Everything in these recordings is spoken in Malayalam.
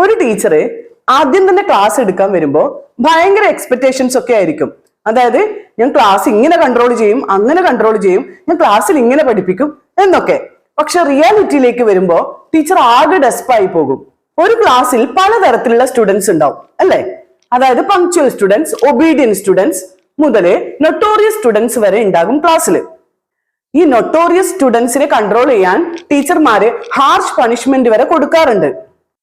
ഒരു ടീച്ചർ ആദ്യം തന്നെ ക്ലാസ് എടുക്കാൻ വരുമ്പോൾ ഭയങ്കര എക്സ്പെക്ടേഷൻസ് ഒക്കെ ആയിരിക്കും. അതായത് ഞാൻ ക്ലാസ് ഇങ്ങനെ കൺട്രോൾ ചെയ്യും, അങ്ങനെ കൺട്രോൾ ചെയ്യും, ഞാൻ ക്ലാസ്സിൽ ഇങ്ങനെ പഠിപ്പിക്കും എന്നൊക്കെ. പക്ഷെ റിയാലിറ്റിയിലേക്ക് വരുമ്പോൾ ടീച്ചർ ആകെ ഡെസ്പായി പോകും. ഒരു ക്ലാസ്സിൽ പലതരത്തിലുള്ള സ്റ്റുഡൻസ് ഉണ്ടാവും അല്ലെ? അതായത് പങ്ക്ച്വൽ സ്റ്റുഡൻസ്, ഒബീഡിയന്റ് സ്റ്റുഡൻസ് മുതല് നൊട്ടോറിയസ് സ്റ്റുഡൻസ് വരെ ഉണ്ടാകും ക്ലാസ്സിൽ. ഈ നൊട്ടോറിയസ് സ്റ്റുഡൻസിനെ കൺട്രോൾ ചെയ്യാൻ ടീച്ചർമാര് ഹാർഷ് പണിഷ്മെന്റ് വരെ കൊടുക്കാറുണ്ട്.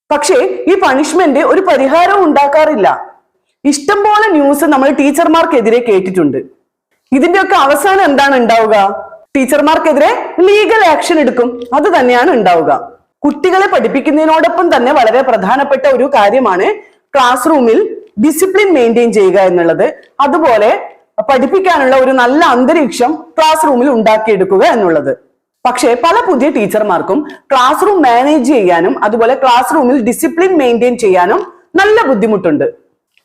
പക്ഷേ ഈ പണിഷ്മെന്റ് ഒരു പരിഹാരവും ഉണ്ടാക്കാറില്ല. ഇഷ്ടം പോലെ ന്യൂസ് നമ്മൾ ടീച്ചർമാർക്കെതിരെ കേട്ടിട്ടുണ്ട്. ഇതിന്റെയൊക്കെ അവസാനം എന്താണ് ഉണ്ടാവുക? ടീച്ചർമാർക്കെതിരെ ലീഗൽ ആക്ഷൻ എടുക്കും. അത് തന്നെയാണ് ഉണ്ടാവുക. കുട്ടികളെ പഠിപ്പിക്കുന്നതിനോടൊപ്പം തന്നെ വളരെ പ്രധാനപ്പെട്ട ഒരു കാര്യമാണ് ക്ലാസ് റൂമിൽ ഡിസിപ്ലിൻ മെയിൻറ്റെയിൻ ചെയ്യുക എന്നുള്ളത്. അതുപോലെ പഠിപ്പിക്കാനുള്ള ഒരു നല്ല അന്തരീക്ഷം ക്ലാസ് റൂമിൽ ഉണ്ടാക്കിയെടുക്കുക എന്നുള്ളത്. പക്ഷേ പല പുതിയ ടീച്ചർമാർക്കും ക്ലാസ് റൂം മാനേജ് ചെയ്യാനും അതുപോലെ ക്ലാസ് റൂമിൽ ഡിസിപ്ലിൻ മെയിൻറ്റെയിൻ ചെയ്യാനും നല്ല ബുദ്ധിമുട്ടുണ്ട്.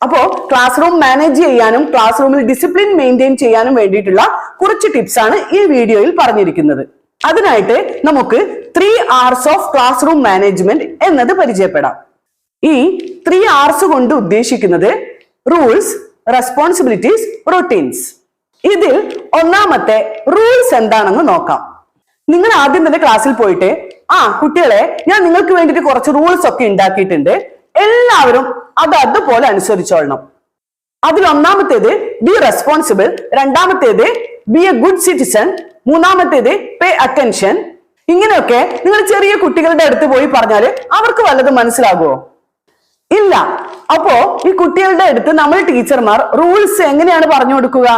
അപ്പോ ക്ലാസ് റൂം മാനേജ് ചെയ്യാനും ക്ലാസ് റൂമിൽ ഡിസിപ്ലിൻ മെയിൻറ്റെയിൻ ചെയ്യാനും വേണ്ടിയിട്ടുള്ള കുറച്ച് ടിപ്സ് ആണ് ഈ വീഡിയോയിൽ പറഞ്ഞിരിക്കുന്നത്. അതിനായിട്ട് നമുക്ക് 3 R's of class room management എന്നത് പരിചയപ്പെടാം. ഈ 3 R's കൊണ്ട് ഉദ്ദേശിക്കുന്നത് റൂൾസ്, റെസ്പോൺസിബിലിറ്റീസ്, റൊട്ടീൻസ്. ഇതിൽ ഒന്നാമത്തെ റൂൾസ് എന്താണെന്ന് നോക്കാം. നിങ്ങൾ ആദ്യം തന്നെ ക്ലാസ്സിൽ പോയിട്ട് കുട്ടികളെ, ഞാൻ നിങ്ങൾക്ക് വേണ്ടിയിട്ട് കുറച്ച് റൂൾസ് ഒക്കെ ഉണ്ടാക്കിയിട്ടുണ്ട്, എല്ലാവരും അത് അതുപോലെ അനുസരിച്ചോളണം. അതിൽ ഒന്നാമത്തേത് ബി റെസ്പോൺസിബിൾ, രണ്ടാമത്തേത് ബി എ ഗുഡ് സിറ്റിസൺ, മൂന്നാമത്തേത് പേ അറ്റൻഷൻ. ഇങ്ങനെയൊക്കെ നിങ്ങൾ ചെറിയ കുട്ടികളുടെ അടുത്ത് പോയി പറഞ്ഞാല് അവർക്ക് വല്ലതും മനസ്സിലാകുമോ? ഇല്ല. അപ്പോ ഈ കുട്ടികളുടെ അടുത്ത് നമ്മൾ ടീച്ചർമാർ റൂൾസ് എങ്ങനെയാണ് പറഞ്ഞു കൊടുക്കുക?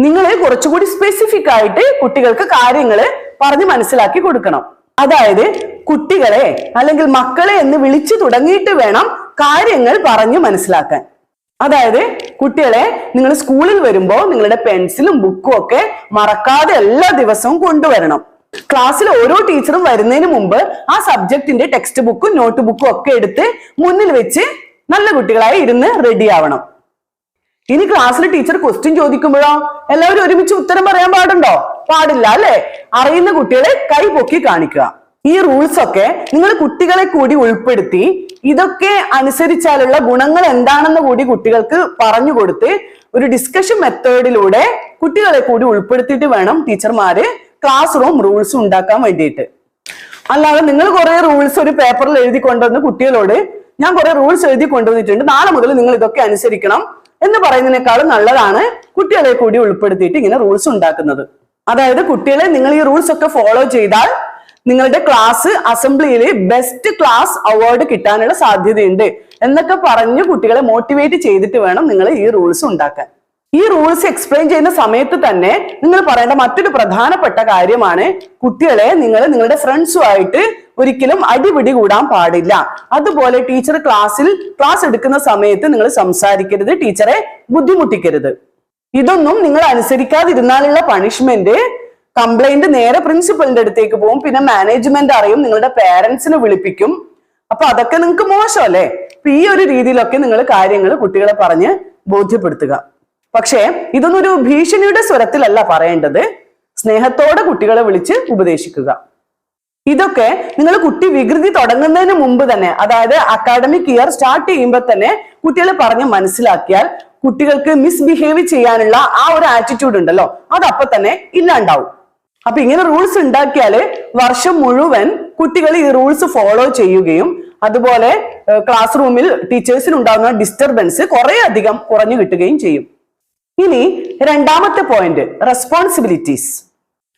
നിങ്ങൾ കുറച്ചുകൂടി സ്പെസിഫിക് ആയിട്ട് കുട്ടികൾക്ക് കാര്യങ്ങള് പറഞ്ഞ് മനസ്സിലാക്കി കൊടുക്കണം. അതായത് കുട്ടികളെ അല്ലെങ്കിൽ മക്കളെ എന്ന് വിളിച്ചു തുടങ്ങിയിട്ട് വേണം കാര്യങ്ങൾ പറഞ്ഞു മനസ്സിലാക്കാൻ. അതായത് കുട്ടികളെ, നിങ്ങൾ സ്കൂളിൽ വരുമ്പോൾ നിങ്ങളുടെ പെൻസിലും ബുക്കും ഒക്കെ മറക്കാതെ എല്ലാ ദിവസവും കൊണ്ടുവരണം. ക്ലാസ്സിൽ ഓരോ ടീച്ചറും വരുന്നതിന് മുമ്പ് ആ സബ്ജക്റ്റിന്റെ ടെക്സ്റ്റ് ബുക്കും നോട്ട് ബുക്കും ഒക്കെ എടുത്ത് മുന്നിൽ വെച്ച് നല്ല കുട്ടികളായി ഇരുന്ന് റെഡി ആവണം. ഇനി ക്ലാസ്സിൽ ടീച്ചർ ക്വസ്റ്റ്യൻ ചോദിക്കുമ്പോഴോ എല്ലാവരും ഒരുമിച്ച് ഉത്തരം പറയാൻ പാടുണ്ടോ? പാടില്ല അല്ലെ? അറിയുന്ന കുട്ടികളെ കൈ പൊക്കി കാണിക്കുക. ഈ റൂൾസ് ഒക്കെ നിങ്ങൾ കുട്ടികളെ കൂടി ഉൾപ്പെടുത്തി ഇതൊക്കെ അനുസരിച്ചാലുള്ള ഗുണങ്ങൾ എന്താണെന്ന് കൂടി കുട്ടികൾക്ക് പറഞ്ഞു കൊടുത്ത് ഒരു ഡിസ്കഷൻ മെത്തേഡിലൂടെ കുട്ടികളെ കൂടി ഉൾപ്പെടുത്തിയിട്ട് വേണം ടീച്ചർമാര് ക്ലാസ് റൂം റൂൾസ് ഉണ്ടാക്കാൻ വേണ്ടിയിട്ട്. അല്ലാതെ നിങ്ങൾ കുറെ റൂൾസ് ഒരു പേപ്പറിൽ എഴുതി കൊണ്ടുവന്ന് കുട്ടികളോട് ഞാൻ കുറെ റൂൾസ് എഴുതി കൊണ്ടുവന്നിട്ടുണ്ട്, നാളെ മുതൽ നിങ്ങൾ ഇതൊക്കെ അനുസരിക്കണം എന്ന് പറയുന്നതിനേക്കാളും നല്ലതാണ് കുട്ടികളെ കൂടി ഉൾപ്പെടുത്തിയിട്ട് ഇങ്ങനെ റൂൾസ് ഉണ്ടാക്കുന്നത്. അതായത് കുട്ടികളെ നിങ്ങൾ ഈ റൂൾസ് ഒക്കെ ഫോളോ ചെയ്താൽ നിങ്ങളുടെ ക്ലാസ് അസംബ്ലിയിൽ ബെസ്റ്റ് ക്ലാസ് അവാർഡ് കിട്ടാനുള്ള സാധ്യതയുണ്ട് എന്നൊക്കെ പറഞ്ഞ് കുട്ടികളെ മോട്ടിവേറ്റ് ചെയ്തിട്ട് വേണം നിങ്ങൾ ഈ റൂൾസ് ഉണ്ടാക്കാൻ. ഈ റൂൾസ് എക്സ്പ്ലെയിൻ ചെയ്യുന്ന സമയത്ത് തന്നെ നിങ്ങൾ പറയേണ്ട മറ്റൊരു പ്രധാനപ്പെട്ട കാര്യമാണ് കുട്ടികളെ നിങ്ങൾ നിങ്ങളുടെ ഫ്രണ്ട്സുമായിട്ട് ഒരിക്കലും അടിപിടി കൂടാൻ പാടില്ല. അതുപോലെ ടീച്ചർ ക്ലാസ് എടുക്കുന്ന സമയത്ത് നിങ്ങൾ സംസാരിക്കരുത്, ടീച്ചറെ ബുദ്ധിമുട്ടിക്കരുത്. ഇതൊന്നും നിങ്ങൾ അനുസരിക്കാതിരുന്നാലുള്ള പണിഷ്മെന്റ് കംപ്ലൈന്റ് നേരെ പ്രിൻസിപ്പലിന്റെ അടുത്തേക്ക് പോകും. പിന്നെ മാനേജ്മെന്റ് അറിയും, നിങ്ങളുടെ പേരൻസിനെ വിളിപ്പിക്കും. അപ്പൊ അതൊക്കെ നിങ്ങൾക്ക് മോശമല്ലേ? അപ്പൊ ഈ ഒരു രീതിയിലൊക്കെ നിങ്ങൾ കാര്യങ്ങൾ കുട്ടികളെ പറഞ്ഞ് ബോധ്യപ്പെടുത്തുക. പക്ഷേ ഇതൊന്നും ഒരു ഭീഷണിയുടെ സ്വരത്തിലല്ല പറയേണ്ടത്, സ്നേഹത്തോടെ കുട്ടികളെ വിളിച്ച് ഉപദേശിക്കുക. ഇതൊക്കെ നിങ്ങൾ കുട്ടി വികൃതി തുടങ്ങുന്നതിന് മുമ്പ് തന്നെ, അതായത് അക്കാഡമിക് ഇയർ സ്റ്റാർട്ട് ചെയ്യുമ്പോൾ തന്നെ കുട്ടികളെ പറഞ്ഞ് മനസ്സിലാക്കിയാൽ കുട്ടികൾക്ക് മിസ്ബിഹേവ് ചെയ്യാനുള്ള ആ ഒരു ആറ്റിറ്റ്യൂഡ് ഉണ്ടല്ലോ, അതപ്പൊ തന്നെ ഇല്ലാണ്ടാവും. അപ്പൊ ഇങ്ങനെ റൂൾസ് ഉണ്ടാക്കിയാല് വർഷം മുഴുവൻ കുട്ടികൾ ഈ റൂൾസ് ഫോളോ ചെയ്യുകയും അതുപോലെ ക്ലാസ് റൂമിൽ ടീച്ചേഴ്സിന് ഉണ്ടാകുന്ന ഡിസ്റ്റർബൻസ് കുറെ അധികം കുറഞ്ഞു കിട്ടുകയും ചെയ്യും. ഇനി രണ്ടാമത്തെ പോയിന്റ്, റെസ്പോൺസിബിലിറ്റീസ്.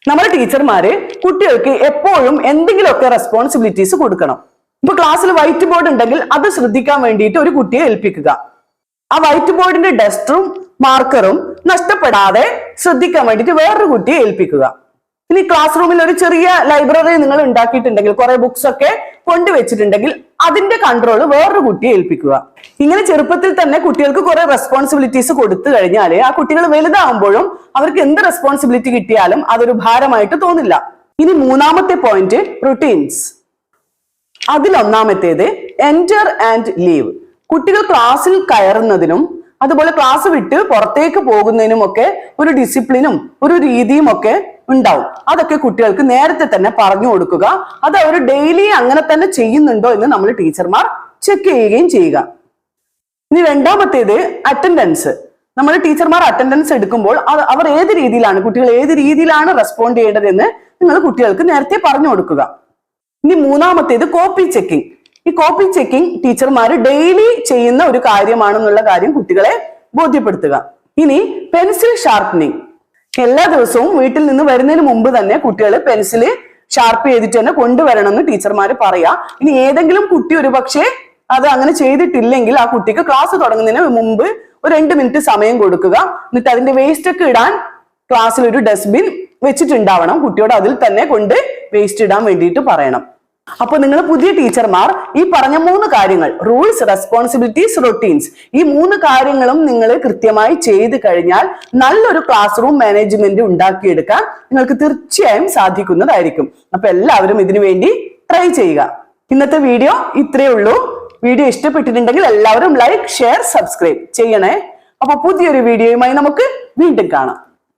നമ്മുടെ ടീച്ചർമാര് കുട്ടികൾക്ക് എപ്പോഴും എന്തെങ്കിലുമൊക്കെ റെസ്പോൺസിബിലിറ്റീസ് കൊടുക്കണം. ഇപ്പൊ ക്ലാസ്സിൽ വൈറ്റ് ബോർഡ് ഉണ്ടെങ്കിൽ അത് ശ്രദ്ധിക്കാൻ വേണ്ടിയിട്ട് ഒരു കുട്ടിയെ ഏൽപ്പിക്കുക. ആ വൈറ്റ് ബോർഡിന്റെ ഡസ്റ്ററും മാർക്കറും നഷ്ടപ്പെടാതെ ശ്രദ്ധിക്കാൻ വേണ്ടിയിട്ട് വേറൊരു കുട്ടിയെ ഏൽപ്പിക്കുക. ഇനി ക്ലാസ് റൂമിൽ ഒരു ചെറിയ ലൈബ്രറി നിങ്ങൾ ഉണ്ടാക്കിയിട്ടുണ്ടെങ്കിൽ, കുറെ ബുക്സ് ഒക്കെ കൊണ്ടുവച്ചിട്ടുണ്ടെങ്കിൽ അതിന്റെ കൺട്രോൾ വേറൊരു കുട്ടിയെ ഏൽപ്പിക്കുക. ഇങ്ങനെ ചെറുപ്പത്തിൽ തന്നെ കുട്ടികൾക്ക് കുറെ റെസ്പോൺസിബിലിറ്റീസ് കൊടുത്തു കഴിഞ്ഞാൽ ആ കുട്ടികൾ വലുതാകുമ്പോഴും അവർക്ക് എന്ത് റെസ്പോൺസിബിലിറ്റി കിട്ടിയാലും അതൊരു ഭാരമായിട്ട് തോന്നില്ല. ഇനി മൂന്നാമത്തെ പോയിന്റ്, റുട്ടീൻസ്. അതിലൊന്നാമത്തേത് എൻറ്റർ ആൻഡ് ലീവ്. കുട്ടികൾ ക്ലാസ്സിൽ കയറുന്നതിനും അതുപോലെ ക്ലാസ് വിട്ട് പുറത്തേക്ക് പോകുന്നതിനും ഒക്കെ ഒരു ഡിസിപ്ലിനും ഒരു രീതിയും ഒക്കെ ഉണ്ടാവും. അതൊക്കെ കുട്ടികൾക്ക് നേരത്തെ തന്നെ പറഞ്ഞു കൊടുക്കുക. അത് അവർ ഡെയിലി അങ്ങനെ തന്നെ ചെയ്യുന്നുണ്ടോ എന്ന് നമ്മൾ ടീച്ചർമാർ ചെക്ക് ചെയ്യുകയും ചെയ്യുക. ഇനി രണ്ടാമത്തേത് അറ്റൻഡൻസ്. നമ്മൾ ടീച്ചർമാർ അറ്റൻഡൻസ് എടുക്കുമ്പോൾ അവർ ഏത് രീതിയിലാണ്, കുട്ടികൾ ഏത് രീതിയിലാണ് റെസ്പോണ്ട് ചെയ്യേണ്ടതെന്ന് നിങ്ങൾ കുട്ടികൾക്ക് നേരത്തെ പറഞ്ഞു കൊടുക്കുക. ഇനി മൂന്നാമത്തേത് കോപ്പി ചെക്കിംഗ്. ഈ കോപ്പി ചെക്കിംഗ് ടീച്ചർമാർ ഡെയിലി ചെയ്യുന്ന ഒരു കാര്യമാണെന്നുള്ള കാര്യം കുട്ടികളെ ബോധ്യപ്പെടുത്തുക. ഇനി പെൻസിൽ ഷാർപ്പനിങ്. എല്ലാ ദിവസവും വീട്ടിൽ നിന്ന് വരുന്നതിന് മുമ്പ് തന്നെ കുട്ടികൾ പെൻസില് ഷാർപ്പ് ചെയ്തിട്ട് തന്നെ കൊണ്ടുവരണമെന്ന് ടീച്ചർമാർ പറയാ. ഇനി ഏതെങ്കിലും കുട്ടി ഒരു പക്ഷേ അത് അങ്ങനെ ചെയ്തിട്ടില്ലെങ്കിൽ ആ കുട്ടിക്ക് ക്ലാസ് തുടങ്ങുന്നതിന് മുമ്പ് ഒരു 2 മിനിറ്റ് സമയം കൊടുക്കുക. എന്നിട്ട് അതിന്റെ വേസ്റ്റ് ഒക്കെ ഇടാൻ ക്ലാസ്സിൽ ഒരു ഡസ്റ്റ്ബിൻ വെച്ചിട്ടുണ്ടാവണം. കുട്ടിയോട് അതിൽ തന്നെ കൊണ്ട് വേസ്റ്റ് ഇടാൻ വേണ്ടിയിട്ട് പറയണം. അപ്പൊ നിങ്ങൾ പുതിയ ടീച്ചർമാർ ഈ പറഞ്ഞ 3 കാര്യങ്ങൾ, റൂൾസ്, റെസ്പോൺസിബിലിറ്റീസ്, റൊട്ടീൻസ്, ഈ 3 കാര്യങ്ങളും നിങ്ങൾ കൃത്യമായി ചെയ്ത് കഴിഞ്ഞാൽ നല്ലൊരു ക്ലാസ് റൂം മാനേജ്മെന്റ് ഉണ്ടാക്കിയെടുക്കാൻ നിങ്ങൾക്ക് തീർച്ചയായും സാധിക്കുന്നതായിരിക്കും. അപ്പൊ എല്ലാവരും ഇതിനു വേണ്ടി ട്രൈ ചെയ്യുക. ഇന്നത്തെ വീഡിയോ ഇത്രയേ ഉള്ളൂ. വീഡിയോ ഇഷ്ടപ്പെട്ടിട്ടുണ്ടെങ്കിൽ എല്ലാവരും ലൈക്ക്, ഷെയർ, സബ്സ്ക്രൈബ് ചെയ്യണേ. അപ്പൊ പുതിയൊരു വീഡിയോയുമായി നമുക്ക് വീണ്ടും കാണാം.